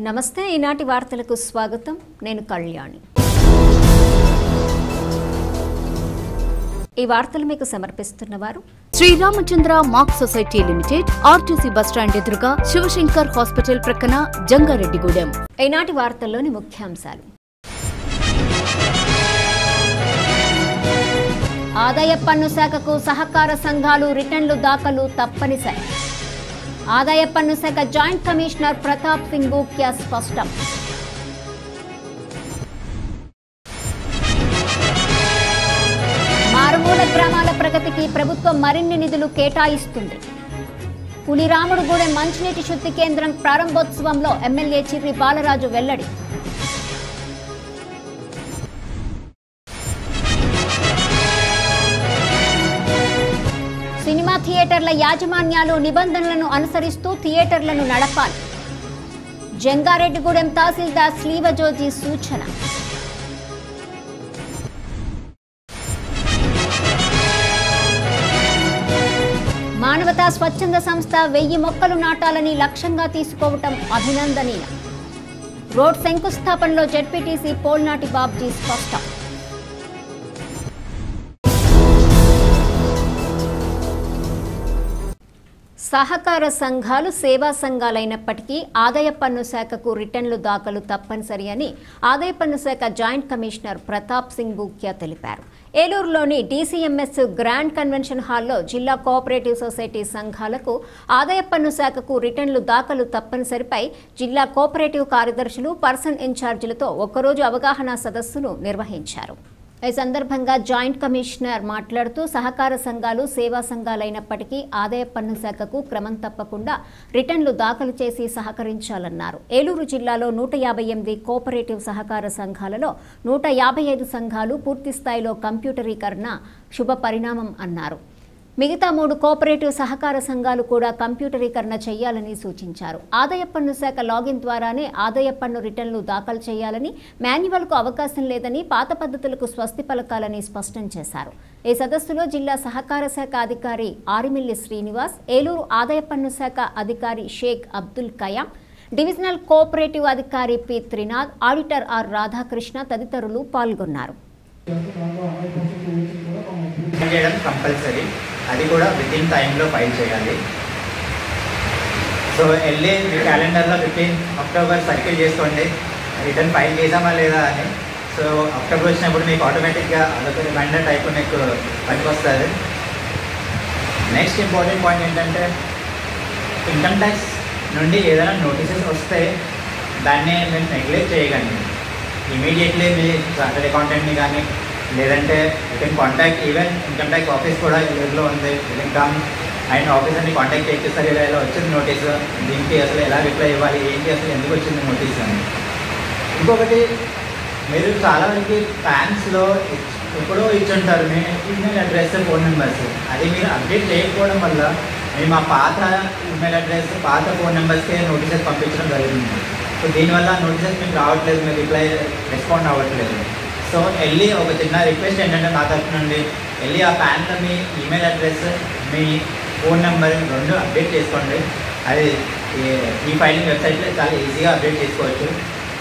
నమస్తే ఈనాటి వార్తలకు స్వాగతం నేను కళ్యాణి ఈ వార్తలు మీకు సమర్పిస్తున్నవారు Sri Ramachandra mark society limited RTC bus stand ఎదురుగా శివశంకర్ హాస్పిటల్ ప్రక్కన జంగారెడ్డిగూడెం ఈనాటి వార్తల్లోని ముఖ్యాంశాలు ఆదాయ పన్ను శాఖకు సహకార సంఘాలు రిటర్న్లు దాఖలు తప్పనిసరి ఆదాయ పన్ను శాఖ జాయింట్ కమిషనర్ ప్రతాప్ సింగ్ బూక్యా స్పష్టం మారుమూల గ్రామాల ప్రగతికి ప్రభుత్వం మరిన్ని నిధులు కేటాయిస్తుంది పులిరాముడుగూడెం మంచినీటి శుద్ధి కేంద్రం ప్రారంభోత్సవంలో ఎమ్మెల్యే చిర్రి బాలరాజు వెల్లడి సినిమా థియేటర్ల యాజమాన్యాలు నిబంధనలను అనుసరిస్తూ థియేటర్లను నడపాలి జంగారెడ్డిగూడెం తహసీల్దార్ శ్రీవజోజీ సూచన మానవతా స్వచ్ఛంద సంస్థ 1000 మొక్కలు నాటాలని లక్ష్యంగా తీసుకోవటం అభినందనీయం రోడ్ శంకుస్థాపనలో జెడ్పీటీసీ పోల్నాటి బాబ్జీ స్పష్టం సహకార సంఘాలు సేవా సంఘాలైనప్పటికీ ఆదాయ పన్ను శాఖకు రిటర్న్లు దాఖలు తప్పనిసరి అని ఆదాయ పన్ను శాఖ జాయింట్ కమిషనర్ ప్రతాప్ సింగ్ బూక్యా తెలిపారు ఏలూరులోని డీసీఎంఎస్ గ్రాండ్ కన్వెన్షన్ హాల్లో జిల్లా కోఆపరేటివ్ సొసైటీ సంఘాలకు ఆదాయ పన్ను శాఖకు రిటర్న్లు దాఖలు తప్పనిసరిపై జిల్లా కోఆపరేటివ్ కార్యదర్శులు పర్సన్ ఇన్ఛార్జీలతో ఒక్కరోజు అవగాహన సదస్సును నిర్వహించారు ఈ సందర్భంగా జాయింట్ కమిషనర్ మాట్లాడుతూ సహకార సంఘాలు సేవా సంఘాలైనప్పటికీ ఆదాయ పన్ను శాఖకు క్రమం తప్పకుండా రిటర్న్లు దాఖలు చేసి సహకరించాలన్నారు ఏలూరు జిల్లాలో 158 కోఆపరేటివ్ సహకార సంఘాలలో 155 సంఘాలు పూర్తిస్థాయిలో కంప్యూటరీకరణ శుభ పరిణామం అన్నారు మిగతా 3 కోఆపరేటివ్ సహకార సంఘాలు కూడా కంప్యూటరీకరణ చేయాలని సూచించారు ఆదాయ పన్ను శాఖ లాగిన్ ద్వారానే ఆదాయ పన్ను రిటర్న్లు దాఖలు చేయాలని మాన్యువల్కు అవకాశం లేదని పాత పద్ధతులకు స్వస్తి పలకాలని స్పష్టం చేశారు ఈ సదస్సులో జిల్లా సహకార శాఖ అధికారి ఆరిమిల్లి శ్రీనివాస్ ఏలూరు ఆదాయ పన్ను శాఖ అధికారి షేక్ అబ్దుల్ కయాం డివిజనల్ కోఆపరేటివ్ అధికారి P Trinath auditor R Radhakrishna తదితరులు పాల్గొన్నారు కంపల్సరీ అది కూడా విత్ ఇన్ టైంలో ఫైల్ చేయాలి సో వెళ్ళి మీ క్యాలెండర్లో 15 అక్టోబర్ సర్కిల్ చేసుకోండి రిటర్న్ ఫైల్ చేసామా లేదా అని సో అక్టోబర్ వచ్చినప్పుడు మీకు ఆటోమేటిక్గా అదొక రిమైండర్ టైప్ మీకు పనికి వస్తుంది నెక్స్ట్ ఇంపార్టెంట్ పాయింట్ ఏంటంటే ఇన్కమ్ ట్యాక్స్ నుండి ఏదైనా నోటీసెస్ వస్తే దాన్ని మేము నెగ్లెక్ట్ చేయకండి ఇమీడియట్లీ మీ చార్టెడ్ అకౌంటెంట్ని కానీ లేదంటే you can contact even income tax office కూడా యూజ్లో ఉంది యూ కెన్ కమ్ అండ్ ఆఫీసర్ని కాంటాక్ట్ చేయొచ్చు సార్ ఇలా ఇలా వచ్చింది నోటీసు దీనికి అసలు ఎలా రిప్లై ఇవ్వాలి ఏంటి అసలు ఎందుకు వచ్చింది నోటీస్ అని ఇంకొకటి మీరు చాలా వరకు ప్యాన్స్లో ఎప్పుడో ఇచ్చుంటారు మీ ఈమెయిల్ అడ్రస్ ఫోన్ నెంబర్స్ అది మీరు అప్డేట్ చేయకపోవడం వల్ల మేము ఆ పాత ఈమెయిల్ అడ్రస్ పాత ఫోన్ నెంబర్స్కే నోటీసెస్ పంపించడం జరుగుతుంది సో దీనివల్ల నోటీసెస్ మీకు రావట్లేదు మీరు రిప్లై రెస్పాండ్ అవ్వట్లేదు సో వెళ్ళి ఒక చిన్న రిక్వెస్ట్ ఏంటంటే నా తరఫు నుండి వెళ్ళి ఆ ప్యాన్లో మీ ఈమెయిల్ అడ్రస్ మీ ఫోన్ నెంబర్ 2 అప్డేట్ చేసుకోండి అది ఈ ఫైలింగ్ వెబ్సైట్లో చాలా ఈజీగా అప్డేట్ చేసుకోవచ్చు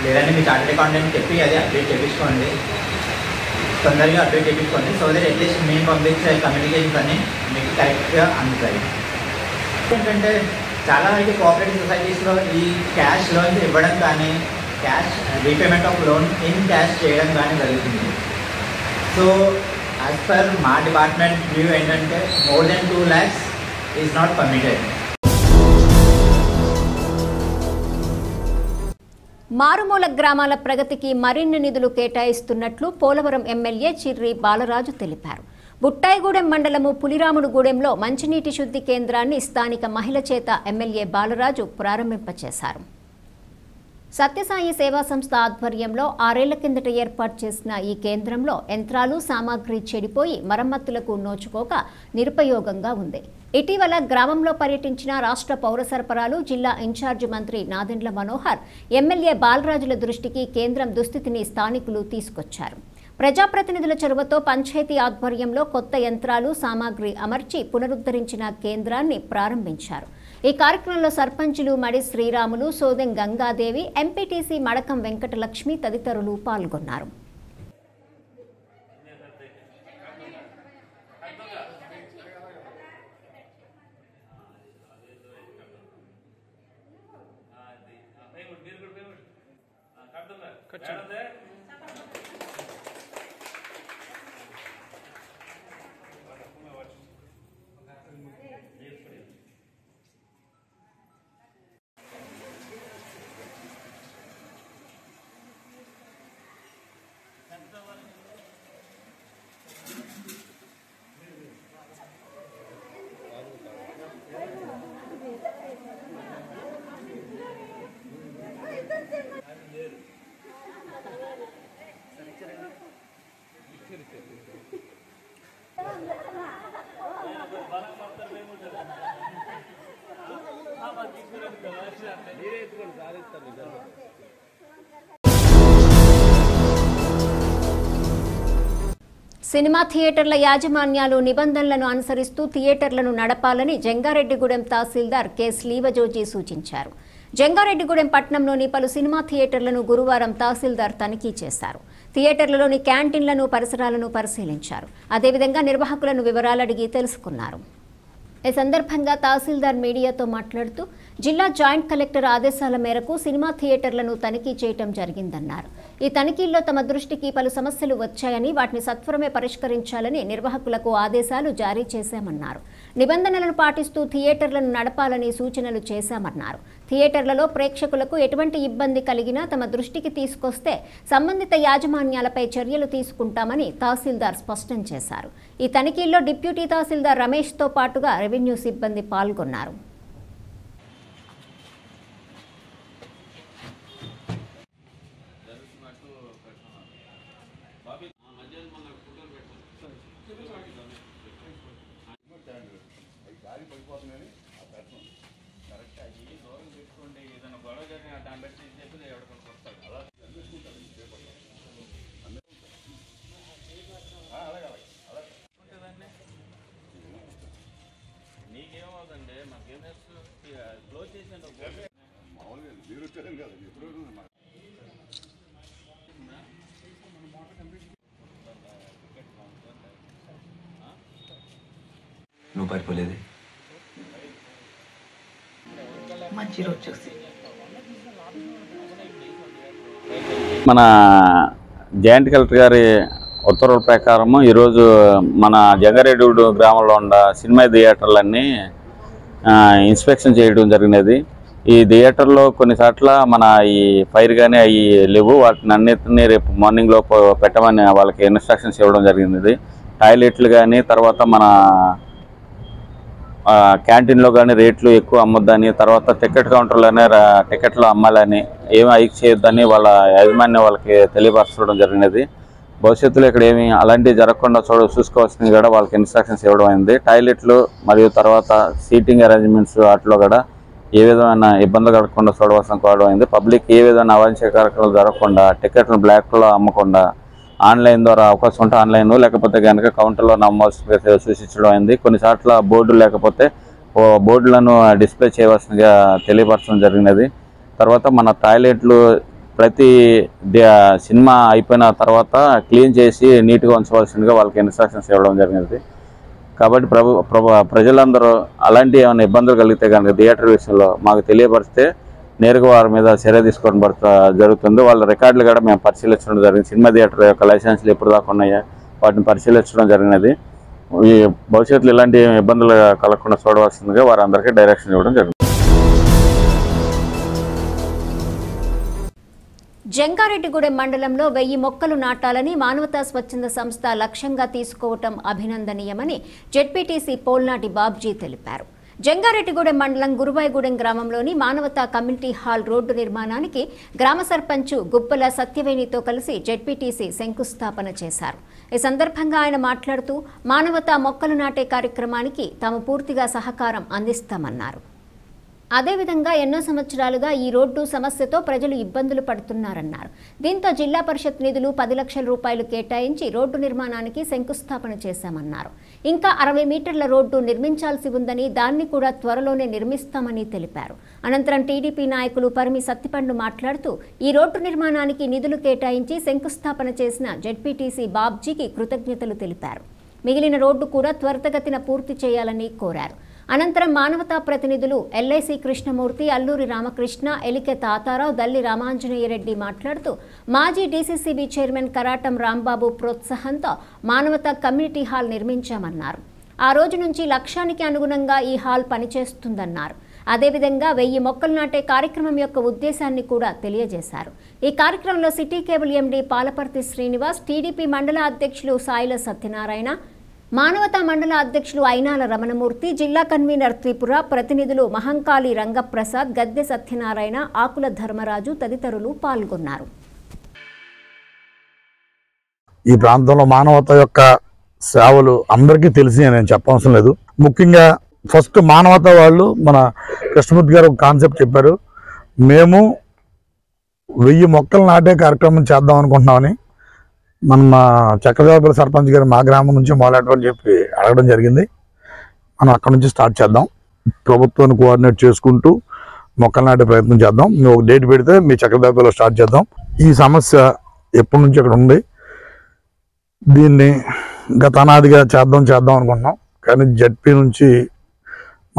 లేదంటే మీ చార్టెడ్ అకౌంటెంట్ చెప్పి అది అప్డేట్ చేయించుకోండి తొందరగా అప్డేట్ చేయించుకోండి సో దట్ అట్లీస్ట్ మేము పంపించే కమ్యూనికేషన్స్ అన్నీ మీకు కరెక్ట్గా అందుతాయి ఏంటంటే చాలా వరకు కోఆపరేటివ్ సొసైటీస్లో ఈ క్యాష్ లోన్స్ ఇవ్వడం కానీ cash repayment of loan in cash చేయడం కానీ జరుగుతుంది సో యాజ్ పర్ మా డిపార్ట్మెంట్ వ్యూ ఏంటంటే more than 2 lakhs is not permitted మారుమూల గ్రామాల ప్రగతికి మరిన్ని నిధులు కేటాయిస్తున్నట్లు పోలవరం ఎమ్మెల్యే చిర్రి బాలరాజు తెలిపారు బుట్టాయిగూడెం మండలము పులిరాముడుగూడెంలో మంచినీటి శుద్ధి కేంద్రాన్ని స్థానిక మహిళ చేత ఎమ్మెల్యే బాలరాజు ప్రారంభింపచేశారు సత్యసాయి సేవా సంస్థ ఆధ్వర్యంలో 6 ఏళ్ల కిందట ఏర్పాటు చేసిన ఈ కేంద్రంలో యంత్రాలు సామాగ్రి చెడిపోయి మరమ్మతులకు నోచుకోక నిరుపయోగంగా ఉంది ఇటీవల గ్రామంలో పర్యటించిన రాష్ట్ర పౌర సరఫరాలు జిల్లా ఇన్ఛార్జి మంత్రి నాదెండ్ల మనోహర్ ఎమ్మెల్యే బాలరాజుల దృష్టికి కేంద్రం దుస్థితిని స్థానికులు తీసుకొచ్చారు ప్రజాప్రతినిధుల చొరవతో పంచాయతీ ఆధ్వర్యంలో కొత్త యంత్రాలు సామాగ్రి అమర్చి పునరుద్ధరించిన కేంద్రాన్ని ప్రారంభించారు. ఈ కార్యక్రమంలో సర్పంచులు మడి శ్రీరాములు, సోదెం గంగాదేవి, ఎంపీటీసీ మడకం వెంకటలక్ష్మి తదితరులు పాల్గొన్నారు. సినిమా థియేటర్ల యాజమాన్యాలు నిబంధనలను అనుసరిస్తూ థియేటర్లను నడపాలని జంగారెడ్డిగూడెం తహసీల్దార్ కె శ్లీవజోజీ సూచించారు. జంగారెడ్డిగూడెం పట్టణంలోని పలు సినిమా థియేటర్లను గురువారం తహసీల్దార్ తనిఖీ చేశారు. థియేటర్లలోని క్యాంటీన్లను, పరిసరాలను పరిశీలించారు. అదేవిధంగా నిర్వాహకులను వివరాలు అడిగి తెలుసుకున్నారు. ఈ సందర్భంగా తహసీల్దార్ మీడియాతో మాట్లాడుతూ జిల్లా జాయింట్ కలెక్టర్ ఆదేశాల మేరకు సినిమా థియేటర్లను తనిఖీ చేయడం జరిగిందన్నారు. ఈ తనిఖీల్లో తమ దృష్టికి పలు సమస్యలు వచ్చాయని వాటిని సత్వరమే పరిష్కరించాలని నిర్వాహకులకు ఆదేశాలు జారీ చేశామన్నారు. నిబంధనలను పాటిస్తూ థియేటర్లను నడపాలని సూచనలు చేశామన్నారు. థియేటర్లలో ప్రేక్షకులకు ఎటువంటి ఇబ్బంది కలిగినా తమ దృష్టికి తీసుకొస్తే సంబంధిత యాజమాన్యాలపై చర్యలు తీసుకుంటామని తహసీల్దార్ స్పష్టం చేశారు. ఈ తనిఖీల్లో డిప్యూటీ తహసీల్దార్ రమేష్తో పాటుగా రెవెన్యూ సిబ్బంది పాల్గొన్నారు. నువ్వు పరిపోలేదు మంచి రోజు చూసి మన జాయింట్ కలెక్టర్ గారి ఉత్తర్వుల ప్రకారము ఈరోజు మన జంగారెడ్డిగూడెం గ్రామంలో ఉన్న సినిమా థియేటర్లన్నీ ఇన్స్పెక్షన్ చేయడం జరిగినది. ఈ థియేటర్లో కొన్నిసార్లు మన ఈ ఫైర్ కానీ అవి లేవు, వాటిని అన్నిటినీ రేపు మార్నింగ్లో పెట్టమని వాళ్ళకి ఇన్స్ట్రక్షన్స్ ఇవ్వడం జరిగింది. టాయిలెట్లు కానీ, తర్వాత మన క్యాంటీన్లో కానీ రేట్లు ఎక్కువ అమ్మొద్దని, తర్వాత టికెట్ కౌంటర్లోనే టికెట్లు అమ్మాలని, ఏమి హైక్ చేయొద్దని వాళ్ళ యాజమాన్యం వాళ్ళకి తెలియపరచడం జరిగినది. భవిష్యత్తులో ఇక్కడ ఏమి అలాంటివి జరగకుండా చూసుకోవాల్సింది కూడా వాళ్ళకి ఇన్స్ట్రక్షన్స్ ఇవ్వడం అయింది. టాయిలెట్లు మరియు తర్వాత సీటింగ్ అరేంజ్మెంట్స్ వాటిలో కూడా ఏ విధమైన ఇబ్బందులు కలగకుండా చూడవలసిన కోవడం అయింది. పబ్లిక్ ఏ విధమైన అవాంఛనీయ కార్యక్రమాలు జరగకుండా, టికెట్లను బ్లాక్లో అమ్మకుండా, ఆన్లైన్ ద్వారా అవకాశం ఉంటే ఆన్లైన్, లేకపోతే కనుక కౌంటర్లో నమ్మవలసిందిగా సూచించడం అయింది. కొన్నిసార్లు బోర్డులు లేకపోతే బోర్డులను డిస్ప్లే చేయవలసిందిగా తెలియపరచడం జరిగినది. తర్వాత మన టాయిలెట్లు ప్రతి సినిమా అయిపోయిన తర్వాత క్లీన్ చేసి నీట్గా ఉంచవలసిందిగా వాళ్ళకి ఇన్స్ట్రక్షన్స్ ఇవ్వడం జరిగినది. కాబట్టి ప్రజలందరూ అలాంటి ఏమైనా ఇబ్బందులు కలిగితే కనుక థియేటర్ విషయంలో మాకు తెలియపరిస్తే నేరుగా వారి మీద చర్య తీసుకోవడం జరుగుతుంది. వాళ్ళ రికార్డులు కూడా మేము పరిశీలించడం జరిగింది. సినిమా థియేటర్ యొక్క లైసెన్స్లు ఎప్పుడు దాకా ఉన్నాయో వాటిని పరిశీలించడం జరిగినది. ఈ భవిష్యత్తులో ఇలాంటి ఇబ్బందులు కలగకుండా చూడవలసిందిగా వారందరికీ డైరెక్షన్ ఇవ్వడం జరిగింది. జంగారెడ్డిగూడెం మండలంలో 1000 మొక్కలు నాటాలని మానవతా స్వచ్ఛంద సంస్థ లక్ష్యంగా తీసుకోవటం అభినందనీయమని జెడ్పీటీసీ పోల్నాటి బాబ్జీ తెలిపారు. జంగారెడ్డిగూడెం మండలం గురువాయిగూడెం గ్రామంలోని మానవతా కమ్యూనిటీ హాల్ రోడ్డు నిర్మాణానికి గ్రామ సర్పంచ్ గుప్పల సత్యవేణితో కలిసి జెడ్పీటీసీ శంకుస్థాపన చేశారు. ఈ సందర్భంగా ఆయన మాట్లాడుతూ మానవతా మొక్కలు నాటే కార్యక్రమానికి తాము పూర్తిగా సహకారం అందిస్తామన్నారు. అదేవిధంగా ఎన్నో సంవత్సరాలుగా ఈ రోడ్డు సమస్యతో ప్రజలు ఇబ్బందులు పడుతున్నారన్నారు. దీంతో జిల్లా పరిషత్ నిధులు 10 లక్షల రూపాయలు కేటాయించి రోడ్డు నిర్మాణానికి శంకుస్థాపన చేశామన్నారు. ఇంకా 60 మీటర్ల రోడ్డు నిర్మించాల్సి ఉందని, దాన్ని కూడా త్వరలోనే నిర్మిస్తామని తెలిపారు. అనంతరం టీడీపీ నాయకులు పరిమి సత్తిపండు మాట్లాడుతూ ఈ రోడ్డు నిర్మాణానికి నిధులు కేటాయించి శంకుస్థాపన చేసిన జెడ్పీటీసీ బాబ్జీకి కృతజ్ఞతలు తెలిపారు. మిగిలిన రోడ్డు కూడా త్వరితగతిన పూర్తి చేయాలని కోరారు. అనంతరం మానవతా ప్రతినిధులు ఎల్ఐసి కృష్ణమూర్తి, అల్లూరి రామకృష్ణ, ఎలికె తాతారావు, దల్లి రామాంజనేయరెడ్డి మాట్లాడుతూ మాజీ డీసీసీబీ చైర్మన్ కరాటం రాంబాబు ప్రోత్సాహంతో మానవతా కమ్యూనిటీ హాల్ నిర్మించామన్నారు. ఆ రోజు నుంచి లక్ష్యానికి అనుగుణంగా ఈ హాల్ పనిచేస్తుందన్నారు. అదేవిధంగా 1000 మొక్కలు నాటే కార్యక్రమం యొక్క ఉద్దేశాన్ని కూడా తెలియజేశారు. ఈ కార్యక్రమంలో city cable MD Palaparthi Srinivas, TDP మండల అధ్యక్షులు సాయిల సత్యనారాయణ, మానవతా మండల అధ్యక్షులు అయినాల రమణమూర్తి, జిల్లా కన్వీనర్ త్రిపుర, ప్రతినిధులు మహంకాళి రంగప్రసాద్, గద్దె సత్యనారాయణ, ఆకుల ధర్మరాజు తదితరులు పాల్గొన్నారు. ఈ ప్రాంతంలో మానవత యొక్క సేవలు అందరికీ తెలిసి నేను చెప్పవసరం లేదు. ముఖ్యంగా ఫస్ట్ మానవత వాళ్ళు మన కృష్ణమూర్తి గారు ఒక కాన్సెప్ట్ చెప్పారు. మేము 1000 మొక్కలు నాటే కార్యక్రమం చేద్దాం అనుకుంటున్నామని మా చక్రదేవపల్లి సర్పంచ్ గారు మా గ్రామం నుంచి మొదలెట్టమని చెప్పి అడగడం జరిగింది. మనం అక్కడ నుంచి స్టార్ట్ చేద్దాం. ప్రభుత్వాన్ని కోఆర్డినేట్ చేసుకుంటూ మొక్కలు నాటే ప్రయత్నం చేద్దాం. మేము ఒక డేట్ పెడితే మీ చక్రదేవపల్లిలో స్టార్ట్ చేద్దాం. ఈ సమస్య ఎప్పటి నుంచి అక్కడ ఉంది, దీన్ని గత అనాదిగా చేద్దాం అనుకుంటున్నాం. కానీ జడ్పీ నుంచి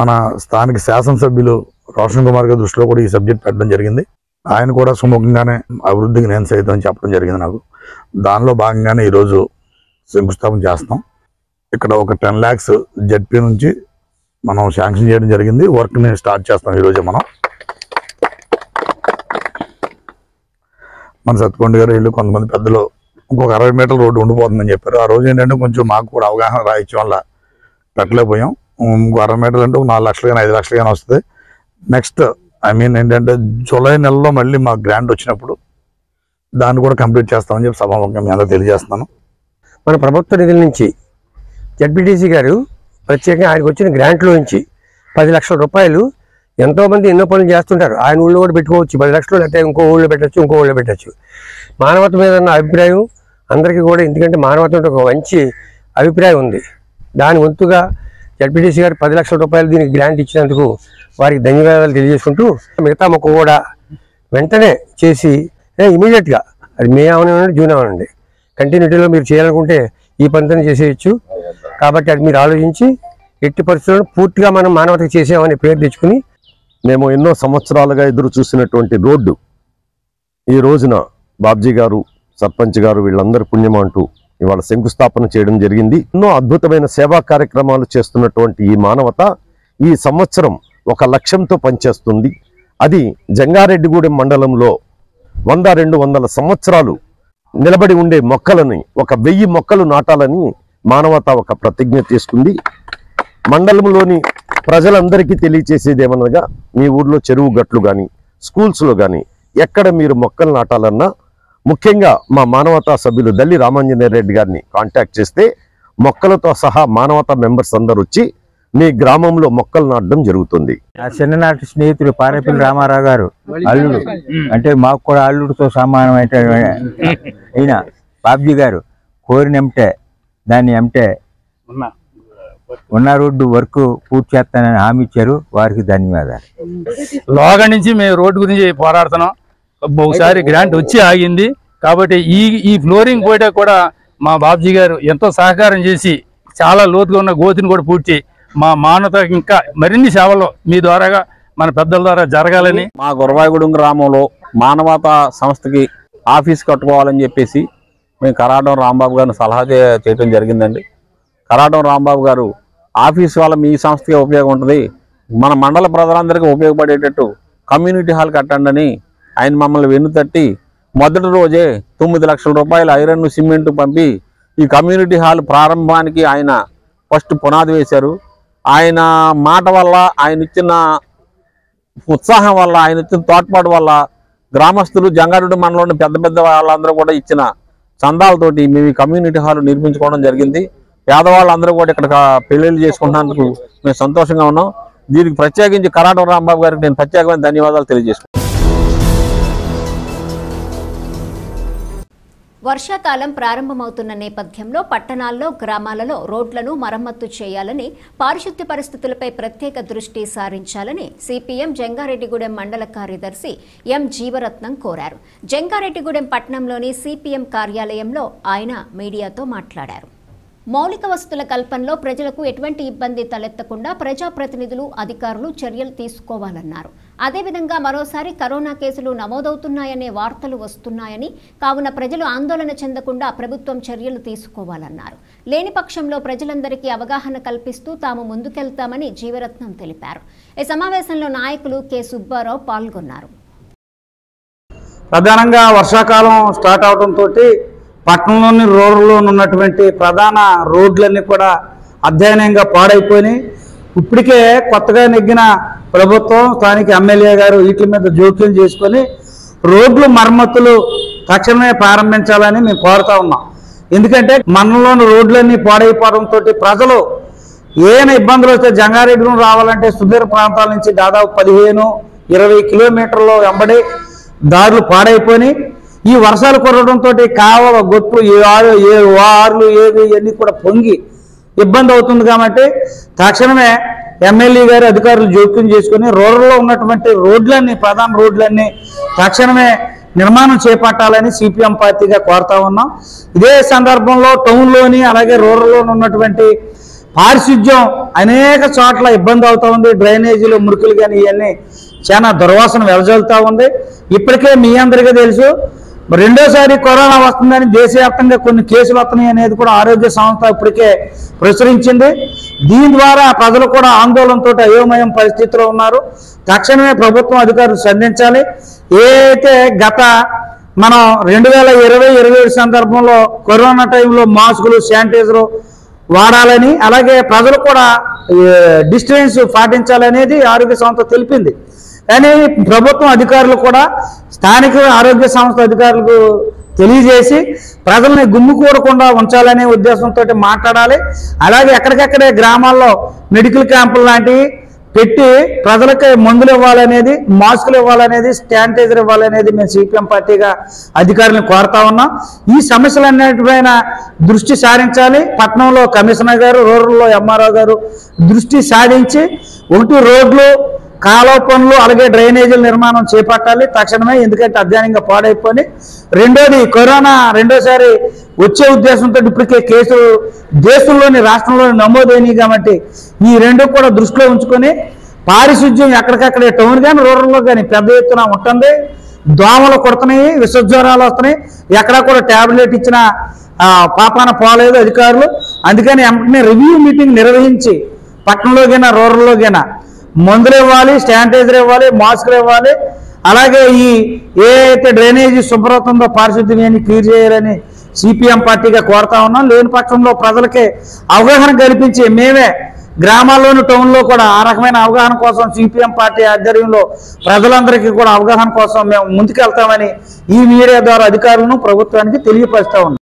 మన స్థానిక శాసనసభ్యులు రోషన్ కుమార్ గారి దృష్టిలో కూడా ఈ సబ్జెక్ట్ పెట్టడం జరిగింది. ఆయన కూడా సుముఖంగానే అభివృద్ధికి నేను సైతం అని చెప్పడం జరిగింది నాకు. దానిలో భాగంగానే ఈరోజు శంకుస్థాపన చేస్తాం. ఇక్కడ ఒక 10 lakhs జడ్పీ నుంచి మనం శాంక్షన్ చేయడం జరిగింది. వర్క్ని స్టార్ట్ చేస్తాం ఈరోజే. మన సత్తిపండు గారు వీళ్ళు కొంతమంది పెద్దలు ఇంకొక 60 మీటర్ల రోడ్డు ఉండిపోతుందని చెప్పారు. ఆ రోజు ఏంటంటే కొంచెం మాకు కూడా అవగాహన రాయించడం వల్ల పెట్టలేకపోయాం. ఇంకో 60 మీటర్లు అంటే 4 లక్షలు కానీ 5 లక్షలు కానీ వస్తుంది. నెక్స్ట్ ఏంటంటే జూలై నెలలో మళ్ళీ మాకు గ్రాంట్ వచ్చినప్పుడు దాన్ని కూడా కంప్లీట్ చేస్తామని చెప్పి సభాముఖంగా మీ అందరూ తెలియజేస్తున్నాను. మన ప్రభుత్వ నిధుల నుంచి జడ్పీటీసీ గారు ప్రత్యేకంగా ఆయనకు వచ్చిన గ్రాంట్లో నుంచి 10 లక్షల రూపాయలు ఎంతోమంది ఎన్నో పనులు చేస్తుంటారు. ఆయన ఊళ్ళో కూడా పెట్టుకోవచ్చు 10 లక్షలు, లేకపోతే ఇంకో ఊళ్ళో పెట్టచ్చు. మానవత మీద ఉన్న అభిప్రాయం అందరికీ కూడా, ఎందుకంటే మానవత ఒక మంచి అభిప్రాయం ఉంది. దాని వంతుగా జడ్పీటీసీ గారు 10 లక్షల రూపాయలు దీనికి గ్రాంట్ ఇచ్చినందుకు వారికి ధన్యవాదాలు తెలియజేసుకుంటూ, మిగతా మొక్క కూడా వెంటనే చేసి ఇమీడియట్గా, అది మే అవనండి జూన్ అవనండి, కంటిన్యూటీలో మీరు చేయాలనుకుంటే ఈ పనితోనే చేసేయచ్చు. కాబట్టి అది మీరు ఆలోచించి ఎట్టి పరిస్థితుల్లో పూర్తిగా మనం మానవతకు చేసామని పేరు తెచ్చుకుని, మేము ఎన్నో సంవత్సరాలుగా ఎదురు చూసినటువంటి రోడ్డు ఈ రోజున బాబ్జీ గారు, సర్పంచ్ గారు వీళ్ళందరూ పుణ్యం అంటూ ఇవాళ శంకుస్థాపన చేయడం జరిగింది. ఎన్నో అద్భుతమైన సేవా కార్యక్రమాలు చేస్తున్నటువంటి ఈ మానవత ఈ సంవత్సరం ఒక లక్ష్యంతో పనిచేస్తుంది. అది జంగారెడ్డిగూడెం మండలంలో 100-200 సంవత్సరాలు నిలబడి ఉండే మొక్కలని, ఒక 1000 మొక్కలు నాటాలని మానవత ఒక ప్రతిజ్ఞ తీసుకుంది. మండలంలోని ప్రజలందరికీ తెలియచేసేది ఏమనగా, మీ ఊర్లో చెరువు గట్లు కానీ స్కూల్స్లో కానీ ఎక్కడ మీరు మొక్కలు నాటాలన్నా ముఖ్యంగా మా మానవతా సభ్యులు దల్లి రామాంజనేయరెడ్డి గారిని కాంటాక్ట్ చేస్తే మొక్కలతో సహా మానవతా మెంబర్స్ అందరూ వచ్చి మీ గ్రామంలో మొక్కలు నాటడం జరుగుతుంది. చిన్ననాటి స్నేహితుడు పారేపల్లి రామారావు గారు అల్లుడు, అంటే మాకు కూడా అల్లుడితో సమానమైన అయిన బాబ్జీ గారు కోరినంటే దాన్ని ఉన్న రోడ్డు వర్క్ పూర్తి చేస్తానని హామీ ఇచ్చారు. వారికి ధన్యవాదాలు. లోగా నుంచి మేము రోడ్డు గురించి పోరాడుతున్నాం. ఒకసారి గ్రాంట్ వచ్చి ఆగింది కాబట్టి ఈ ఫ్లోరింగ్ పోయటం కూడా మా బాబ్జీ గారు ఎంతో సహకారం చేసి చాలా లోతుగా ఉన్న గోతిని కూడా పూడ్చి మా మానవతకి ఇంకా మరిన్ని సేవలు మీ ద్వారాగా మన పెద్దల ద్వారా జరగాలని, మా గురవాయగూడెం గ్రామంలో మానవతా సంస్థకి ఆఫీస్ కట్టుకోవాలని చెప్పేసి మేము కరాటం రాంబాబు గారిని సలహా చేయడం జరిగిందండి. కరాటం రాంబాబు గారు ఆఫీస్ వల్ల మీ సంస్థకి ఉపయోగం ఉంటుంది, మన మండల ప్రజలందరికీ ఉపయోగపడేటట్టు కమ్యూనిటీ హాల్ కట్టండి అని ఆయన మమ్మల్ని వెన్నుతట్టి మొదటి రోజే 9 లక్షల రూపాయలు ఐరన్ సిమెంట్ పంపి ఈ కమ్యూనిటీ హాల్ ప్రారంభానికి ఆయన ఫస్ట్ పునాది వేశారు. ఆయన మాట వల్ల, ఆయన ఇచ్చిన ఉత్సాహం వల్ల, ఆయన ఇచ్చిన తోడ్పాటు వల్ల గ్రామస్తులు జంగారెడ్డి మండలంలోని పెద్ద వాళ్ళందరూ కూడా ఇచ్చిన చందాలతోటి మేము ఈ కమ్యూనిటీ హాల్ నిర్మించుకోవడం జరిగింది. పేదవాళ్ళందరూ కూడా ఇక్కడ పెళ్ళిళ్ళు చేసుకుంటున్నందుకు మేము సంతోషంగా ఉన్నాం. దీనికి ప్రత్యేకించి కరాటం రాంబాబు గారికి నేను ప్రత్యేకమైన ధన్యవాదాలు తెలియజేస్తున్నాను. వర్షాకాలం ప్రారంభమవుతున్న నేపథ్యంలో పట్టణాల్లో, గ్రామాలలో రోడ్లను మరమ్మత్తు చేయాలని, పారిశుద్ధ్య పరిస్థితులపై ప్రత్యేక దృష్టి సారించాలని సిపిఎం జంగారెడ్డిగూడెం మండల కార్యదర్శి ఎం జీవరత్నం కోరారు. జంగారెడ్డిగూడెం పట్టణంలోని సిపిఎం కార్యాలయంలో ఆయన మీడియాతో మాట్లాడారు. మౌలిక వసతుల కల్పనలో ప్రజలకు ఎటువంటి ఇబ్బంది తలెత్తకుండా ప్రజాప్రతినిధులు, అధికారులు చర్యలు తీసుకోవాలన్నారు. అదేవిధంగా మరోసారి కరోనా కేసులు నమోదవుతున్నాయనే వార్తలు వస్తున్నాయని, కావున ప్రజలు ఆందోళన చెందకుండా ప్రభుత్వం చర్యలు తీసుకోవాలన్నారు. లేని పక్షంలో ప్రజలందరికీ అవగాహన కల్పిస్తూ తాము ముందుకెళ్తామని జీవరత్నం తెలిపారు. ఈ సమావేశంలో నాయకులు కె సుబ్బారావు పాల్గొన్నారు. ప్రధానంగా వర్షాకాలం స్టార్ట్ అవడంతో పట్టణంలోని రూరల్లో ఉన్నటువంటి ప్రధాన రోడ్లన్నీ కూడా అధ్యయనంగా పాడైపోయినాయి. ఇప్పటికే కొత్తగా నెగ్గిన ప్రభుత్వం, స్థానిక ఎమ్మెల్యే గారు వీటి మీద జోక్యం చేసుకొని రోడ్లు మరమ్మతులు తక్షణమే ప్రారంభించాలని మేము కోరుతా ఉన్నాం. ఎందుకంటే మండలంలోని రోడ్లన్నీ పాడైపోవడంతో ప్రజలు ఏమైనా ఇబ్బందులు వస్తే జంగారెడ్డిగూడెం రావాలంటే సుదూర ప్రాంతాల నుంచి దాదాపు 15-20 కిలోమీటర్లు వెంబడి దారులు పాడైపోయి ఈ వర్షాలు కురవడంతో కావల గొట్లు ఆర్లు ఏవి ఇవన్నీ కూడా పొంగి ఇబ్బంది అవుతుంది. కాబట్టి తక్షణమే ఎమ్మెల్యే గారు అధికారులు జోక్యం చేసుకుని రూరల్లో ఉన్నటువంటి రోడ్లన్నీ, ప్రధాన రోడ్లన్నీ తక్షణమే నిర్మాణం చేపట్టాలని సిపిఎం పార్టీగా కోరుతా ఉన్నాం. ఇదే సందర్భంలో టౌన్లోని అలాగే రూరల్లో ఉన్నటువంటి పారిశుధ్యం అనేక చోట్ల ఇబ్బంది అవుతూ ఉంది. డ్రైనేజీలు, మురుకులు కానీ ఇవన్నీ చాలా దుర్వాసన వెదజల్లుతూ ఉంది. ఇప్పటికే మీ అందరికీ తెలుసు, రెండోసారి కరోనా వస్తుందని దేశవ్యాప్తంగా కొన్ని కేసులు వస్తున్నాయి అనేది కూడా ఆరోగ్య సంస్థ ఇప్పటికే ప్రచురించింది. దీని ద్వారా ప్రజలు కూడా ఆందోళనతో అయోమయం పరిస్థితిలో ఉన్నారు. తక్షణమే ప్రభుత్వం అధికారులు స్పందించాలి. ఏదైతే గత మనం 2020-21 సందర్భంలో కరోనా టైంలో మాస్కులు, శానిటైజరు వాడాలని, అలాగే ప్రజలు కూడా డిస్టెన్స్ పాటించాలనేది ఆరోగ్య సంస్థ తెలిపింది. కానీ ప్రభుత్వం అధికారులు కూడా స్థానిక ఆరోగ్య సంస్థ అధికారులకు తెలియజేసి ప్రజల్ని గుమ్మికూడకుండా ఉంచాలనే ఉద్దేశంతో మాట్లాడాలి. అలాగే ఎక్కడికెక్కడే గ్రామాల్లో మెడికల్ క్యాంపులు లాంటివి పెట్టి ప్రజలకి మందులు ఇవ్వాలనేది, మాస్కులు ఇవ్వాలనేది, శానిటైజర్ ఇవ్వాలనేది మేము సిపిఎం పార్టీగా అధికారులను కోరుతా ఉన్నాం. ఈ సమస్యలన్నిటిపైన దృష్టి సారించాలి. పట్టణంలో కమిషనర్ గారు, రూరల్లో ఎంఆర్ఓ గారు దృష్టి సాధించి ఒకటి రోడ్లు, కాలువ పనులు, అలాగే డ్రైనేజీల నిర్మాణం చేపట్టాలి తక్షణమే. ఎందుకంటే అధ్యయనంగా పాడైపోయి, రెండోది కరోనా రెండోసారి వచ్చే ఉద్దేశంతో ఇప్పటికే కేసులు దేశంలోని, రాష్ట్రంలోని నమోదైనవి. కాబట్టి ఈ రెండు కూడా దృష్టిలో ఉంచుకొని పారిశుధ్యం ఎక్కడికక్కడే టౌన్ కానీ రూరల్లో కానీ పెద్ద ఎత్తున ఉంటుంది. దోమలు కొడుతున్నాయి, విషజ్వరాలు వస్తున్నాయి. ఎక్కడా కూడా ట్యాబ్లెట్ ఇచ్చిన పాపాన పోలేదు అధికారులు. అందుకని వెంటనే రివ్యూ మీటింగ్ నిర్వహించి పట్టణంలోకైనా రూరల్లోకైనా మందులు ఇవ్వాలి, శానిటైజర్ ఇవ్వాలి, మాస్కులు ఇవ్వాలి. అలాగే ఈ ఏదైతే డ్రైనేజీ శుభ్రత ఉందో పారిశుద్ధ్యాన్ని క్లియర్ చేయాలని సిపిఎం పార్టీగా కోరుతా ఉన్నాం. లేని పక్షంలో ప్రజలకి అవగాహన కల్పించి మేమే గ్రామాల్లోని, టౌన్లో కూడా ఆ రకమైన అవగాహన కోసం సిపిఎం పార్టీ ఆధ్వర్యంలో ప్రజలందరికీ కూడా అవగాహన కోసం మేము ముందుకెళ్తామని ఈ మీడియా ద్వారా అధికారులను, ప్రభుత్వానికి తెలియపరుస్తా ఉన్నాం.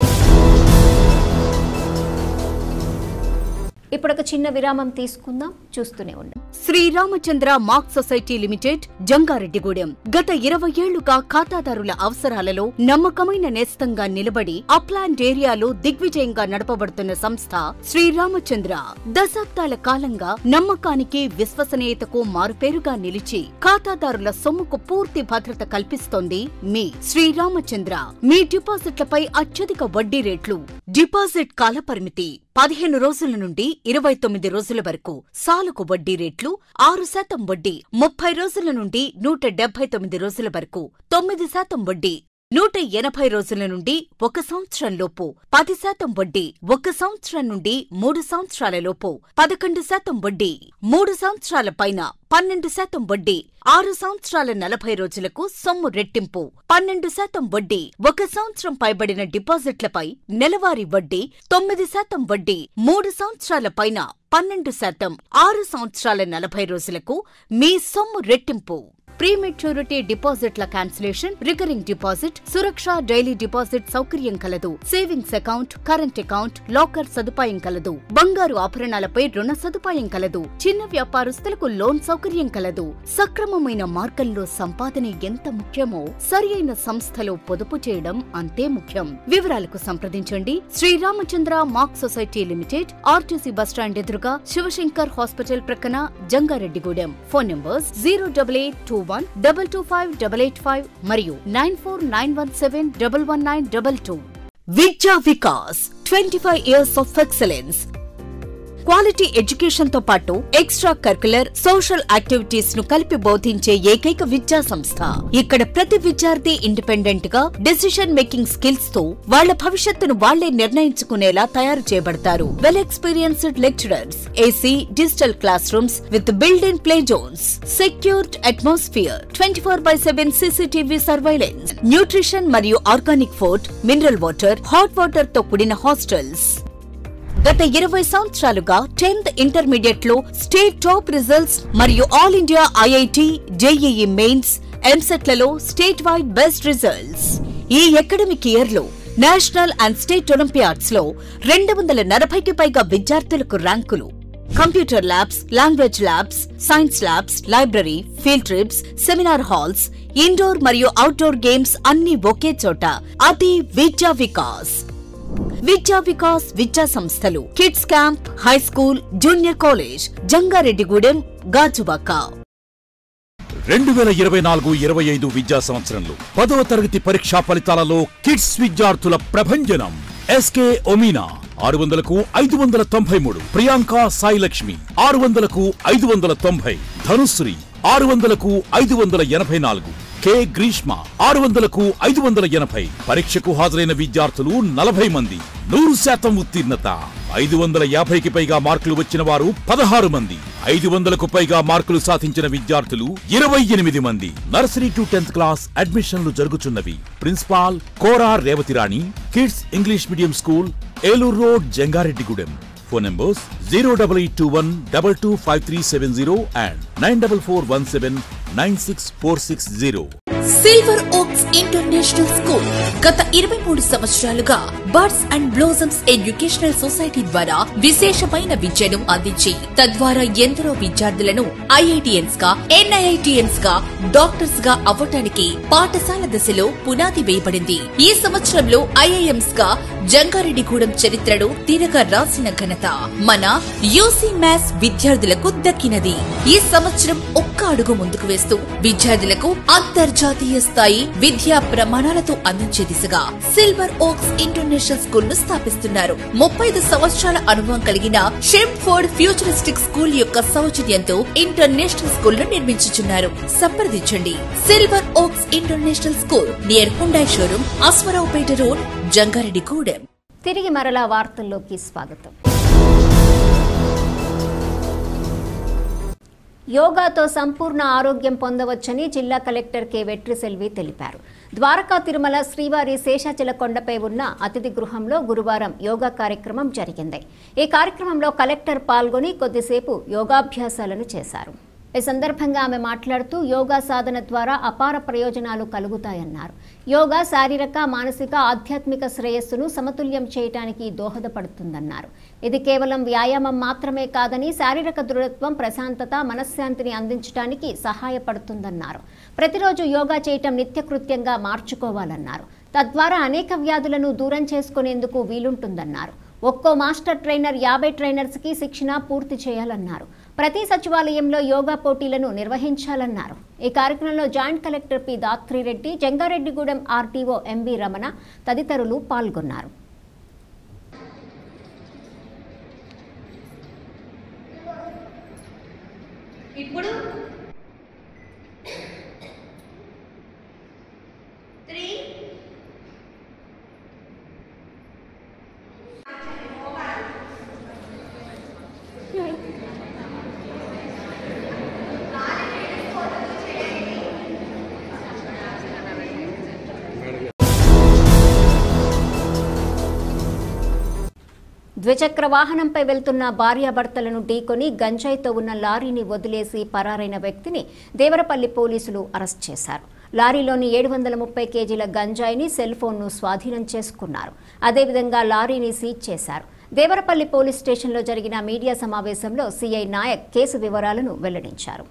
ఇప్పుడు ఒక చిన్న విరామం తీసుకుందాం, చూస్తూనే ఉండండి. శ్రీరామచంద్ర మాక్ సొసైటీ లిమిటెడ్, జంగారెడ్డిగూడెం. గత 20 ఏళ్లుగా ఖాతాదారుల అవసరాలలో నమ్మకమైన నేస్తంగా నిలబడి అప్లాండ్ ఏరియాలో దిగ్విజయంగా నడపబడుతున్న సంస్థ శ్రీరామచంద్ర. దశాబ్దాల కాలంగా నమ్మకానికి, విశ్వసనీయతకు మారుపేరుగా నిలిచి ఖాతాదారుల సొమ్ముకు పూర్తి భద్రత కల్పిస్తోంది మీ శ్రీరామచంద్ర. మీ డిపాజిట్లపై అత్యధిక వడ్డీ రేట్లు, డిపాజిట్ కాలపరిమితి 15 రోజుల నుండి 29 రోజుల వరకు, సాలుకు వడ్డీ రేట్లు 6% వడ్డీ, 30 రోజుల నుండి 179 రోజుల వరకు 9% వడ్డీ, 180 రోజుల నుండి 1 సంవత్సరం లోపు 10% వడ్డీ, 1 సంవత్సరం నుండి 3 సంవత్సరాల లోపు 11% వడ్డీ, 3 సంవత్సరాల పైన 12% వడ్డీ, 6 సంవత్సరాల 40 రోజులకు సొమ్ము రెట్టింపు 12% వడ్డీ, 1 సంవత్సరం పైబడిన డిపాజిట్లపై నెలవారీ వడ్డీ 9% వడ్డీ, 3 సంవత్సరాల పైన 12%, 6 సంవత్సరాల 40 రోజులకు మీ సొమ్ము రెట్టింపు. ప్రీమెచ్యూరిటీ డిపాజిట్ల క్యాన్సిలేషన్, రికరింగ్ డిపాజిట్, సురక్ష డైలీ డిపాజిట్ సౌకర్యం కలదు. Savings account, current account, locker సదుపాయం కలదు. బంగారు ఆభరణాలపై రుణ సదుపాయం కలదు. చిన్న వ్యాపారస్తులకు లోన్ సౌకర్యం కలదు. సక్రమమైన మార్గంలో సంపాదన ఎంత ముఖ్యమో సరియైన సంస్థలో పొదుపు చేయడం అంతే ముఖ్యం. వివరాలకు సంప్రదించండి. Sriramachandra mark society limited, RTC bus stand ఎదురుగా, శివశంకర్ హాస్పిటల్ ప్రక్కన, జంగారెడ్డిగూడెం. ఫోన్ నంబర్స్ 08821225885 మరియు 9491711922. విద్యా Vikas 25 years of excellence. Quality education తో పాటు ఎక్స్ట్రా కరిక్యులర్, సోషల్ యాక్టివిటీస్ ను కలిపి బోధించే ఏకైక విద్యా సంస్థ. ఇక్కడ ప్రతి విద్యార్థి ఇండిపెండెంట్ గా డెసిషన్ మేకింగ్ స్కిల్స్ తో వాళ్ల భవిష్యత్తును వాళ్లే నిర్ణయించుకునేలా తయారు చేయబడతారు. Well experienced lecturers, AC, digital class rooms with build in play zones, secured atmosphere, 24/7 CCTV surveillance, nutrition మరియు organic food, mineral water, hot water తో కూడిన హాస్టల్స్. గత 20 సంవత్సరాలుగా 10th ఇంటర్మీడియట్ లో స్టేట్ టాప్ రిజల్ట్స్ మరియు all India IIT, JEE mains, ఎంసెట్లలో state wide best results. ఈ academic year లో నేషనల్ అండ్ స్టేట్ ఒలింపియాడ్స్ లో 240కి పైగా విద్యార్థులకు ర్యాంకులు. Computer labs, language labs, science labs, library, field trips, seminar halls, indoor మరియు అవుట్డోర్ గేమ్స్ అన్ని ఒకే చోట. అది విద్యా వికాస్. విద్యా వికాస్ విద్యా సంస్థలు, kids camp, high school, junior college, Jangareddygudem, Gajuwaka. 2024-25 విద్యా సంవత్సరంలో 10వ తరగతి పరీక్షా ఫలితాలలో కిడ్స్ విద్యార్థుల ప్రభంజనం. SK ఒమీనా 600కు 593, Priyanka Sai Lakshmi 600కు 590, Dhanushree 600కు 584, K Greeshma 600కు 580. పరీక్షకు హాజరైన విద్యార్థులు 40 మంది. 100% ఉత్తీర్ణత. 550కి పైగా మార్కులు వచ్చిన వారు 16 మంది. 500కు పైగా మార్కులు సాధించిన విద్యార్థులు 28 మంది. నర్సరీ టు 10th క్లాస్ అడ్మిషన్లు జరుగుతున్నవి. Principal Kora Revathirani, kids English medium school, Eluru road, Jangareddygudem. Phone numbers 08821225370 and 9441796460. Silver oaks international school గత 23 సంవత్సరాలుగా birds and blossoms educational society ద్వారా విశేషమైన విద్యను అందించి తద్వారా ఎందరో విద్యార్థులను IITians గా, NIITians గా, డాక్టర్స్ గా అవ్వటానికి పాఠశాల దశలో పునాది వేయబడింది. ఈ సంవత్సరంలో IIMs గా జంగారెడ్డిగూడెం చరిత్రను తిరగ రాసిన ఘనత మన యూసీ మ్యాథ్స్ విద్యార్థులకు దక్కినది. ఈ సంవత్సరం ఒక్క అడుగు ముందుకు వేస్తూ విద్యార్థులకు అంతర్జాతీయ స్థాయి విద్యా ప్రమాణాలతో అందించే దిశగా సిల్వర్ ఓక్స్ ఇంటర్నేషనల్ స్కూల్ ను స్థాపిస్తున్నారు. 35 సంవత్సరాల అనుభవం కలిగిన షెంఫోర్డ్ ఫ్యూచరిస్టిక్ స్కూల్ యొక్క సౌజన్యంతో ఇంటర్నేషనల్ స్కూల్ ను నిర్మించుచున్నారు. సంప్రదించండి. Silver oaks international school near Hyundai showroom, Aswaraopeta road, Jangareddygudem. తిరిగి మరలా వార్తల్లోకి స్వాగతం. యోగాతో సంపూర్ణ ఆరోగ్యం పొందవచ్చని జిల్లా కలెక్టర్ కె వెట్రిసెల్వి తెలిపారు. ద్వారకా తిరుమల శ్రీవారి శేషాచల కొండపై ఉన్న అతిథి గృహంలో గురువారం యోగా కార్యక్రమం జరిగింది. ఈ కార్యక్రమంలో కలెక్టర్ పాల్గొని కొద్దిసేపు యోగాభ్యాసాలను చేశారు. ఈ సందర్భంగా ఆమె మాట్లాడుతూ యోగా సాధన ద్వారా అపార ప్రయోజనాలు కలుగుతాయన్నారు. యోగా శారీరక, మానసిక, ఆధ్యాత్మిక శ్రేయస్సును సమతుల్యం చేయడానికి దోహదపడుతుందన్నారు. ఇది కేవలం వ్యాయామం మాత్రమే కాదని శారీరక దృఢత్వం, ప్రశాంతత, మనశ్శాంతిని అందించడానికి సహాయపడుతుందన్నారు. ప్రతిరోజు యోగా చేయటం నిత్యకృత్యంగా మార్చుకోవాలన్నారు. తద్వారా అనేక వ్యాధులను దూరం చేసుకునేందుకు వీలుంటుందన్నారు. ఒక్కో మాస్టర్ ట్రైనర్ 50 ట్రైనర్స్కి శిక్షణ పూర్తి చేయాలన్నారు. ప్రతి సచివాలయంలో యోగా పోటీలను నిర్వహించాలన్నారు. ఈ కార్యక్రమంలో joint collector P Dhatri Reddy, Jangareddygudem RTO MB Ramana తదితరులు పాల్గొన్నారు. ఇప్పుడు ద్విచక్ర వాహనంపై వెళ్తున్న భార్యాభర్తలను ఢీకొని గంజాయితో ఉన్న లారీని వదిలేసి పరారైన వ్యక్తిని దేవరపల్లి పోలీసులు అరెస్ట్ చేశారు. లారీలోని 730 కేజీల గంజాయిని సెల్ ఫోన్ను స్వాధీనం చేసుకున్నారు. అదేవిధంగా లారీని సీజ్ చేశారు. దేవరపల్లి పోలీస్ స్టేషన్లో జరిగిన మీడియా సమావేశంలో సిఐ నాయక్ కేసు వివరాలను వెల్లడించారు.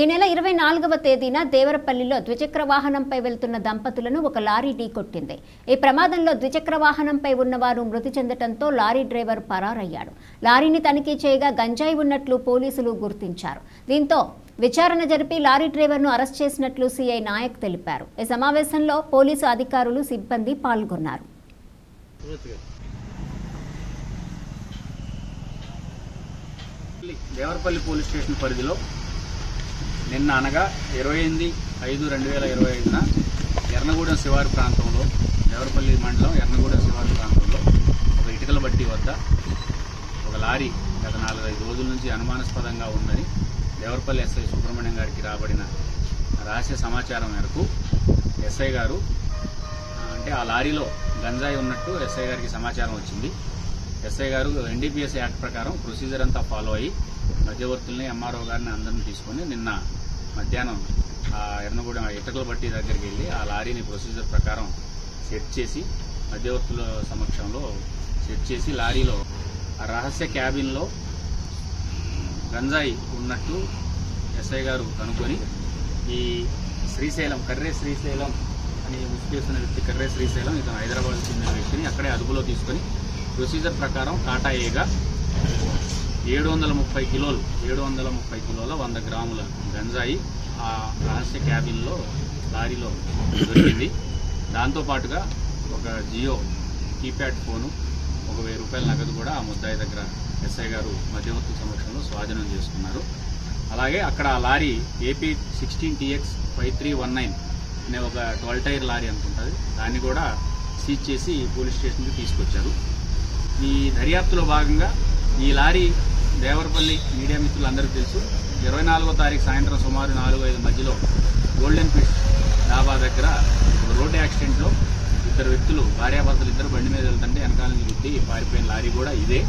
ఈ నెల 24వ తేదీన దేవరపల్లిలో ద్విచక్ర వాహనంపై వెళ్తున్న దంపతులను ఒక లారీ ఢీకొట్టింది. ఈ ప్రమాదంలో ద్విచక్ర వాహనంపై ఉన్నవారు మృతి చెందడంతో లారీ డ్రైవర్ పరారయ్యాడు. లారీని తనిఖీ చేయగా గంజాయి ఉన్నట్లు పోలీసులు గుర్తించారు. దీంతో విచారణ జరిపి లారీ డ్రైవర్ను అరెస్ట్ చేసినట్లు సిఐ నాయక్ తెలిపారు. ఈ సమావేశంలో పోలీసు అధికారులు, సిబ్బంది పాల్గొన్నారు. దేవరపల్లి పోలీస్ స్టేషన్ పరిధిలో నిన్న అనగా 28/5/2025న ఎర్నగూడెం శివారు ప్రాంతంలో, దేవరపల్లి మండలం ఎర్నగూడెం శివారు ప్రాంతంలో ఒక ఇటుకల బట్టి వద్ద ఒక లారీ గత 4-5 రోజుల నుంచి అనుమానాస్పదంగా ఉందని దేవరపల్లి ఎస్ఐ సుబ్రహ్మణ్యం గారికి రాబడిన రహస్య సమాచారం మేరకు ఎస్ఐ గారు అంటే ఆ లారీలో గంజాయి ఉన్నట్టు ఎస్ఐ గారికి సమాచారం వచ్చింది. ఎస్ఐ గారు ఎన్డీపీఎస్ యాక్ట్ ప్రకారం ప్రొసీజర్ అంతా ఫాలో అయ్యి మధ్యవర్తుల్ని, ఎంఆర్ఓ గారిని అందరిని తీసుకొని నిన్న మధ్యాహ్నం ఆ ఎర్నగూడెం ఇటుకల బట్టి దగ్గరికి వెళ్ళి ఆ లారీని ప్రొసీజర్ ప్రకారం సెట్ చేసి మధ్యవర్తుల సమక్షంలో సెట్ చేసి లారీలో ఆ రహస్య క్యాబిన్లో గంజాయి ఉన్నట్టు ఎస్ఐ గారు కనుక్కొని ఈ శ్రీశైలం, కర్రే శ్రీశైలం అని ముసుకేస్తున్న వ్యక్తి కర్రే శ్రీశైలం, ఇతను హైదరాబాద్ చెందిన వ్యక్తిని అక్కడే అదుపులో తీసుకొని ప్రొసీజర్ ప్రకారం టాటా ఏగా 730 కిలోల 100 గ్రాముల గంజాయి ఆ రహస్య క్యాబిన్లో లారీలో దొరికింది. దాంతోపాటుగా ఒక జియో కీప్యాడ్ ఫోను, 1000 రూపాయల నగదు కూడా ఆ ముద్దాయి దగ్గర ఎస్ఐ గారు మధ్యవర్తి సమక్షంలో స్వాధీనం చేసుకున్నారు. అలాగే అక్కడ ఆ లారీ AP 16TX 5319 అనే ఒక 12 టైర్ లారీ అనుకుంటుంది, దాన్ని కూడా సీజ్ చేసి పోలీస్ స్టేషన్కి తీసుకొచ్చారు. ఈ దర్యాప్తులో భాగంగా ఈ లారీ దేవరపల్లి మీడియా మిత్రులందరికీ తెలుసు, 24వ తారీఖు సాయంత్రం సుమారు 4-5 మధ్యలో గోల్డెన్ ఫిష్ డాబా దగ్గర ఒక రోడ్డు యాక్సిడెంట్లో ఇద్దరు వ్యక్తులు, భార్యాభర్తలు ఇద్దరు బండి మీద వెళ్తుంటే వెనకాల నుంచి గుద్ది పారిపోయిన లారీ కూడా ఇదే.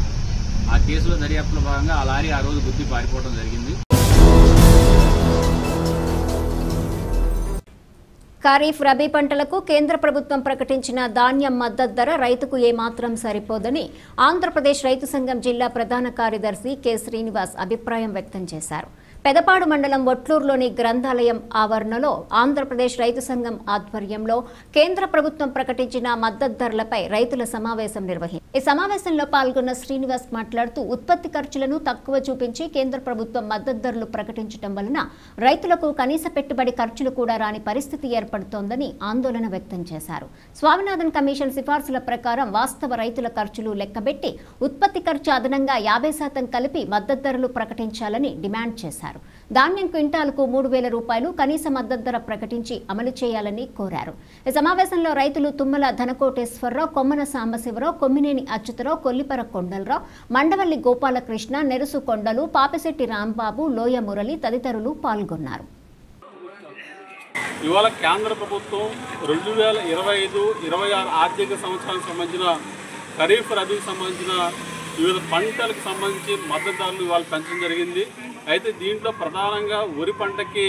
ఆ కేసులో దర్యాప్తులో భాగంగా ఆ లారీ ఆ రోజు గుద్ది పారిపోవడం జరిగింది. ఖరీఫ్, రబీ పంటలకు కేంద్ర ప్రభుత్వం ప్రకటించిన ధాన్యం మద్దతు ధర రైతుకు ఏమాత్రం సరిపోదని ఆంధ్రప్రదేశ్ రైతు సంఘం జిల్లా ప్రధాన కార్యదర్శి కె శ్రీనివాస్ అభిప్రాయం వ్యక్తం చేశారు. పెదపాడు మండలం ఒట్లూరులోని గ్రంథాలయం ఆవరణలో ఆంధ్రప్రదేశ్ రైతు సంఘం ఆధ్వర్యంలో కేంద్ర ప్రభుత్వం ప్రకటించిన మద్దతు ధరలపై రైతుల సమావేశం నిర్వహించారు. ఈ సమావేశంలో పాల్గొన్న శ్రీనివాస్ మాట్లాడుతూ ఉత్పత్తి ఖర్చులను తక్కువ చూపించి కేంద్ర ప్రభుత్వం మద్దతు ధరలు ప్రకటించడం వలన రైతులకు కనీస పెట్టుబడి ఖర్చులు కూడా రాని పరిస్థితి ఏర్పడుతోందని ఆందోళన వ్యక్తం చేశారు. స్వామినాథన్ కమిషన్ సిఫార్సుల ప్రకారం వాస్తవ రైతుల ఖర్చులు లెక్కబెట్టి ఉత్పత్తి ఖర్చు అదనంగా 50% కలిపి మద్దతు ధరలు ప్రకటించాలని డిమాండ్ చేశారు. ధాన్యం క్వింటాలకు 3000 రూపాయలు కనీస మద్దతు ధర ప్రకటించి అమలు చేయాలని కోరారు. ఈ సమావేశంలో రైతులు తుమ్మల ధనకోటేశ్వరరావు, కొమ్మన సాంబశివరావు, కొమ్మినేని అచ్యుతరావు, కొల్లిపర కొండలరావు, మండవల్లి గోపాలకృష్ణ, నెరుసు కొండలు, పాపిశెట్టి రాంబాబు, లోయ మురళి తదితరులు పాల్గొన్నారు. ఇవాళ కేంద్ర ప్రభుత్వం 2025-26 ఆర్థిక సంవత్సరానికి సంబంధించిన ఖరీఫ్, రబీకి సంబంధించిన వివిధ పంటలకు సంబంధించి మద్దతు ధరలు ఇవాళ పెంచడం జరిగింది. అయితే దీంట్లో ప్రధానంగా వరి పంటకి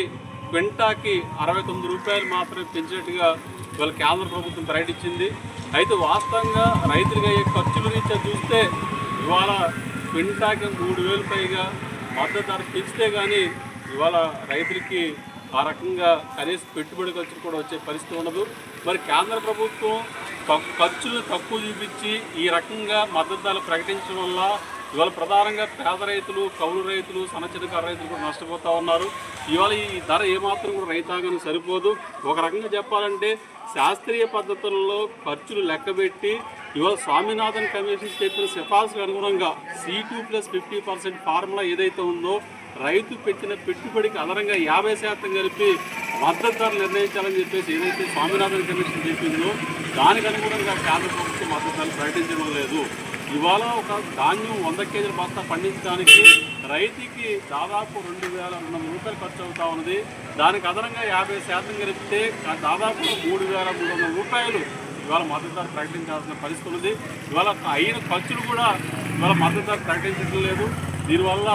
క్వింటాకి 69 రూపాయలు మాత్రమే పెంచినట్టుగా ఇవాళ కేంద్ర ప్రభుత్వం ప్రకటించింది. అయితే వాస్తవంగా రైతులుగా అయ్యే ఖర్చుల రీత్యా చూస్తే ఇవాళ క్వింటాకి 3000 పైగా మద్దతు ధర పెంచితే కానీ ఇవాళ రైతులకి ఆ రకంగా కనీస పెట్టుబడి ఖర్చులు కూడా వచ్చే పరిస్థితి ఉండదు. మరి కేంద్ర ప్రభుత్వం ఖర్చులు తక్కువ చూపించి ఈ రకంగా మద్దతు ధరలు ప్రకటించడం వల్ల ఇవాళ ప్రధానంగా పేద రైతులు, కౌలు రైతులు, సన్నచిన్నకారు రైతులు కూడా నష్టపోతూ ఉన్నారు. ఇవాళ ఈ ధర ఏమాత్రం కూడా రైతాంగానికి సరిపోదు. ఒక రకంగా చెప్పాలంటే శాస్త్రీయ పద్ధతుల్లో ఖర్చులు లెక్కబెట్టి ఇవాళ స్వామినాథన్ కమిషన్ చెప్పిన సిఫార్సులకు అనుగుణంగా C2+50% ఫార్ములా ఏదైతే ఉందో రైతు పెట్టిన పెట్టుబడికి అదనంగా 50% కలిపి మద్దతు ధర నిర్ణయించాలని చెప్పేసి ఏదైతే స్వామినాథన్ కమిషన్ చెప్పిందో దానికి అనుగుణంగా కేంద్ర ప్రభుత్వం మద్దతు ధరలు ప్రకటించడం లేదు. ఇవాళ ఒక ధాన్యం 100 కేజీల బస్తా పండించడానికి రైతుకి దాదాపు 2200 రూపాయలు ఖర్చు అవుతా ఉన్నది. దానికి అదనంగా 50% కలిపితే దాదాపు 3300 రూపాయలు ఇవాళ మద్దతు ధర ప్రకటించాల్సిన పరిస్థితి ఉంది. ఇవాళ అయిన ఖర్చులు కూడా ఇవాళ మద్దతు ధర ప్రకటించడం లేదు. దీనివల్ల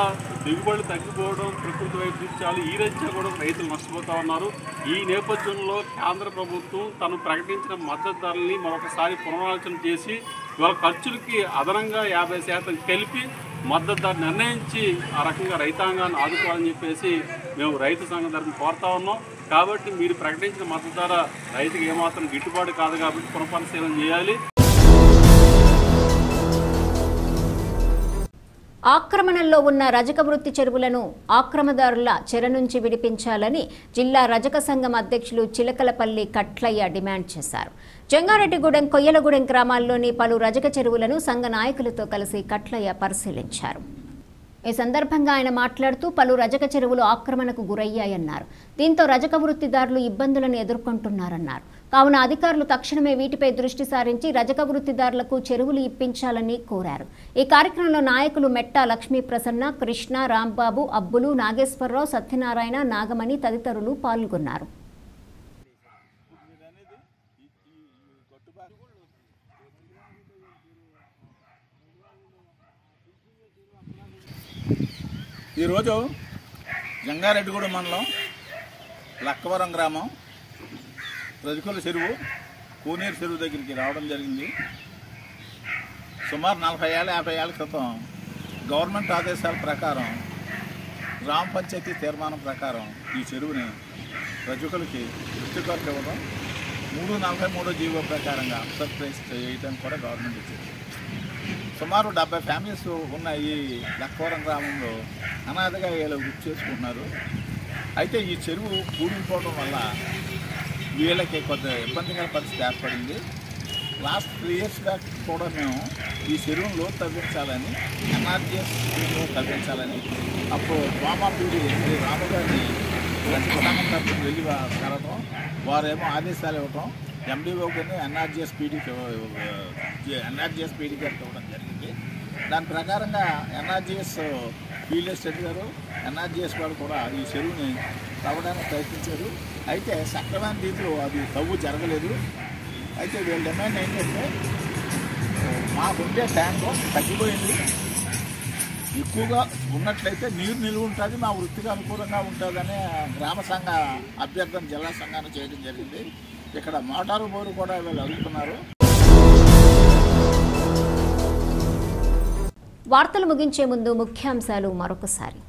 దిగుబడులు తగ్గిపోవడం, ప్రకృతి వైపు చూపించాలి, ఈ రీత్యా కూడా రైతులు నష్టపోతూ ఉన్నారు. ఈ నేపథ్యంలో కేంద్ర ప్రభుత్వం తను ప్రకటించిన మద్దతు ధరల్ని మరొకసారి పునరాలోచన చేసి ఇవాళ ఖర్చులకి అదనంగా 50% కలిపి మద్దతు ధర నిర్ణయించి ఆ రకంగా రైతాంగాన్ని ఆదుకోవాలని చెప్పేసి మేము రైతు సంఘం తరఫున కోరుతా ఉన్నాం. కాబట్టి మీరు ప్రకటించిన మద్దతు ధర రైతుకి ఏమాత్రం గిట్టుబాటు కాదు కాబట్టి పునఃపరిశీలన చేయాలి. ఆక్రమణలో ఉన్న రజక వృత్తి చెరువులను ఆక్రమదారుల చెర నుంచి విడిపించాలని జిల్లా రజక సంఘం అధ్యక్షులు చిలకలపల్లి కట్లయ్య డిమాండ్ చేశారు. జంగారెడ్డిగూడెం, కొయ్యలగూడెం గ్రామాల్లోని పలు రజక చెరువులను సంఘ నాయకులతో కలిసి కట్లయ్య పరిశీలించారు. ఈ సందర్భంగా ఆయన మాట్లాడుతూ పలు రజక చెరువులు ఆక్రమణకు గురయ్యాయన్నారు. దీంతో రజక వృత్తిదారులు ఇబ్బందులను ఎదుర్కొంటున్నారన్నారు. కావున అధికారులు తక్షణమే వీటిపై దృష్టి సారించి రజక వృత్తిదారులకు చెరువులు ఇప్పించాలని కోరారు. ఈ కార్యక్రమంలో నాయకులు మెట్టా లక్ష్మీ ప్రసన్న, కృష్ణ, రాంబాబు, అబ్బులు, నాగేశ్వరరావు, సత్యనారాయణ, నాగమణి తదితరులు పాల్గొన్నారు. ఈరోజు జంగారెడ్డిగూడెం మండలం లక్కవరం గ్రామం రజకుల చెరువు, కోనేరు చెరువు దగ్గరికి రావడం జరిగింది. సుమారు 40-50 ఏళ్ల క్రితం గవర్నమెంట్ ఆదేశాల ప్రకారం, గ్రామ పంచాయతీ తీర్మానం ప్రకారం ఈ చెరువుని రజకులకి వృత్తికొరకు ఇవ్వడం, 343 జీవో ప్రకారంగా సర్ప్రైజ్ చేయడానికి కూడా గవర్నమెంట్ ఇచ్చింది. సుమారు 70 ఫ్యామిలీస్ ఉన్న ఈ లక్కవరం గ్రామంలో అనాథగా వీళ్ళు గుర్తు చేసుకుంటున్నారు. అయితే ఈ చెరువు కూడిపోవడం వల్ల వీళ్ళకి కొంత ఇబ్బందికర పరిస్థితి ఏర్పడింది. లాస్ట్ 3 years బ్యాక్ కూడా మేము ఈ చెరువును లోతు తవ్వించాలని, ఎన్ఆర్జీఎస్ తవ్వించాలని అప్పుడు వామాపీడి శ్రీ రామగారిని రజకసంఘం తరఫున వెళ్ళి కలవడం, వారేమో ఆదేశాలు ఇవ్వటం, ఎండిఓ గారిని ఎన్ఆర్జీఎస్ పీడీకి ఇవ్వడం జరిగింది. దాని ప్రకారంగా ఎన్ఆర్జీఎస్ ఫీల్డ్ ఎస్టేట్ గారు, ఎన్ఆర్జీఎస్ వారు కూడా ఈ చెరువుని తవ్వడానికి ప్రయత్నించారు. అయితే సక్రమైన రీతిలో అది తవ్వు జరగలేదు. అయితే వీళ్ళ డిమాండ్ ఏంటంటే, మాకుండే ట్యాంకు తగ్గిపోయింది, ఎక్కువగా ఉన్నట్లయితే నీరు నిలువ ఉంటుంది, మా వృత్తికి అనుకూలంగా ఉంటుందనే గ్రామ సంఘ అభ్యర్థన జిల్లా సంఘాన్ని చేయడం జరిగింది. ఇక్కడ మోటారు బోరు కూడా వీళ్ళు అడుగుతున్నారు. వార్తలు ముగించే ముందు ముఖ్యాంశాలు మరొకసారి.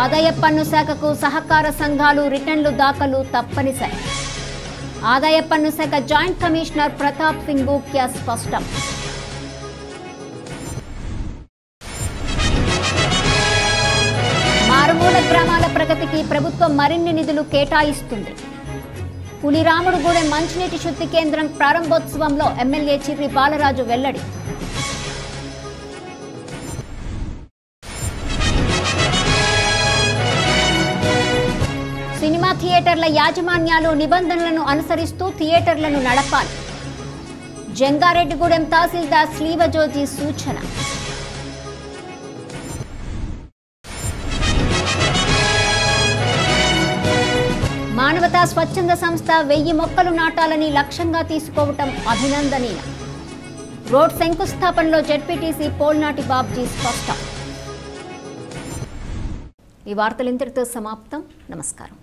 ఆదాయ పన్ను శాఖకు సహకార సంఘాలు రిటర్న్లు దాఖలు తప్పనిసరి. ఆదాయ పన్ను శాఖ జాయింట్ కమిషనర్ ప్రతాప్ సింగ్ బూక్యా స్పష్టం. మారుమూల గ్రామాల ప్రగతికి ప్రభుత్వం మరిన్ని నిధులు కేటాయిస్తుంది. పులిరాముడుగూడెం మంచినీటి శుద్ధి కేంద్రం ప్రారంభోత్సవంలో ఎమ్మెల్యే చిర్రి బాలరాజు వెల్లడి. సినిమా థియేటర్ల యాజమాన్యాలు నిబంధనలను అనుసరిస్తూ థియేటర్లను నడపాలి. జంగారెడ్డిగూడెం తహసీల్దార్ శ్రీవజోజి సూచన. మానవతా స్వచ్ఛంద సంస్థ 1000 మొక్కలు నాటాలని లక్ష్యంగా తీసుకోవటం అభినందనీయం. రోడ్ శంకుస్థాపనలో జెడ్పీటీసీ పోల్నాటి బాబ్జీ స్పష్టం. ఈ వార్తలు ఇంతటితో సమాప్తం. నమస్కారం.